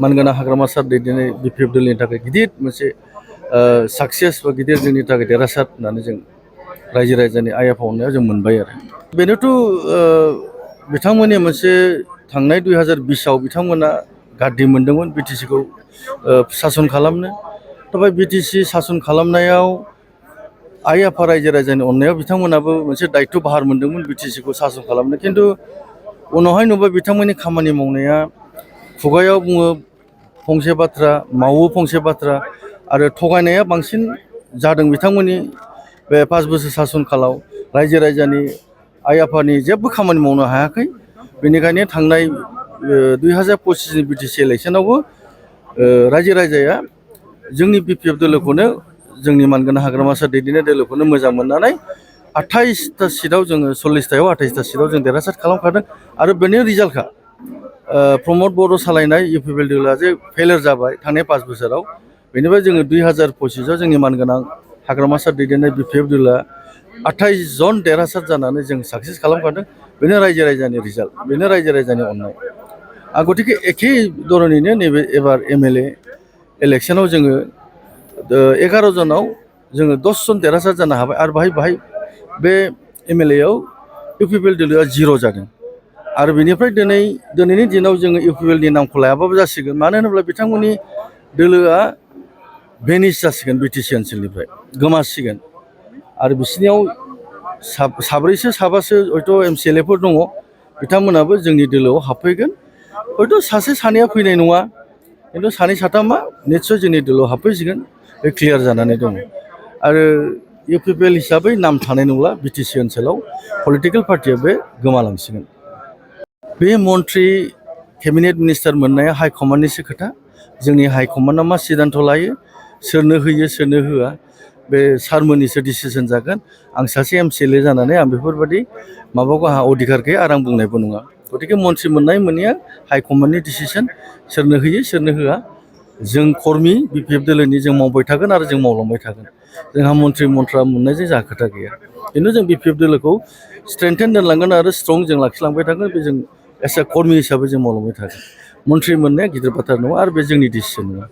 मानगोनां हाग्रामा सार दैदेननाय बिपिएफ दलनि थाखाय गिदिर मोनसे साक्सेस बा गिदिर जोंनि थाखाय देरहासार होननानै जों रायजो राजानि आइ आफा अननायाव जों मोनबाय आरो बेनोथ' बिथांमोननि मोनसे थांनाय 2020आव बिथांमोना गारदि मोनदोंमोन बिटिसिखौ सासन खालामनो दा बे बिटिसि सासन खालामनायाव आइ आफा रायजो राजानि अननायाव बिथांमोनाबो मोनसे दायित्व बाहार मोनदोंमोन बिटिसिखौ सासन खालामनो खिन्थु उनावहाय नुबाय बिथांमोननि खामानि मावनाया खुगायाव बुङो फंसे बाथ्रा मावो फंसे बाथ्रा आरो थगायनाया बांसिन जादों बिथांमोननि बे 5 बोसोर सासन कालाव रायजो राजानि आइ आफानि जेबो खामानि मावनो हायाखै बेनिखायनो थांनाय 2025नि बिटिसि इलेक्सनावबो रायजो राजाया जोंनि बिपिएफ दोलोखौनो जोंनि मानगोनां हाग्रामा सार दैदेननाय दोलोखौनो मोजां मोननानै 28टा सिटआव जोङो 40टायाव 28टा सिटआव जों देरहासार खालामखादों आरो बेनि रिजाल्टखा प्रमद बर' सालायनाय इउपिपिएल दोलोआ जे फेलियर जाबाय थांनाय 5 बोसोराव बेनिफ्राय जोङो 2025आव जोंनि मानगोनां हाग्रामा सार दैदेननाय बिपिएफ दोलोआ 28 जन देरहासार जानानै जों साक्सेस खालामखादों बेनो रायजो राजानि रिजाल्ट बेनो रायजो राजानि अननाय गतिके एखे धरनैनो नैबे एबार एमएलए इलेक्सनाव जोङो 11 जनाव जोङो 10 जन देरहासार जानो हाबाय आरो बाहाय बे एमएलएआव इउपिपिएल दोलोआ 0 जादों आरो बेनिफ्राय दिनैनि दिनाव जोङो इउपिपिएलनि नामखौ लायाबाबो जासिगोन मानो होनोब्ला बिथांमोननि दोलोआ भेनिस जासिगोन बिटिसि ओनसोलनिफ्राय गोमासिगोन आरो बिसोरनियाव साब्रैसो साबासो हयथ' एमसिएलएफोर दङ बिथांमोनाबो जोंनि दोलोआव हाबफैगोन हयथ' सासे सानैया फैनाय नङा खिन्थु सानै साथामा निस्सय जोंनि दोलोआव हाबफैसिगोन बे क्लियार जानानै दङ आरो इउपिपिएल हिसाबै नाम थानाय नंला बिटिसि ओनसोलाव पलिटिकेल पार्टिया बे गोमालांसिगोन बे मन्त्रि केबिनेट मिनिस्टार मोननाया हाइकमान्डनिसो खोथा जोंनि हाइकमान्डआ मा सिद्धान्त लायो सोरनो होयो सोरनो होआ बे सारमोननिसो डिसिसन जागोन आं सासे एमसिएलए जानानै आं बेफोरबायदि माबाखौ आंहा अधिकार गैया आरो आं बुंनायबो नङा गतिके मन्त्रि मोननाय मोनैया हाइकमान्डनि डिसिसन सोरनो होयो सोरनो होआ जों कर्मि बिपिएफ दोलोनि जों मावबाय थागोन आरो जों मावलांबाय थागोन जोंहा मन्त्रि मन्थ्रा मोननायजों जोंहा खोथा गैया खिन्थु जों बिपिएफ दोलोखौ स्ट्रेंथेन दोनलांगोन आरो स्ट्रं जों लाखिलांबाय थागोन बे जों एस ए कर्मि हिसाबै जों मावलांबाय थागोन मन्त्रि मोननाया गिदिर बाथ्रा नङा आरो बे जोंनि डिसिसन नङा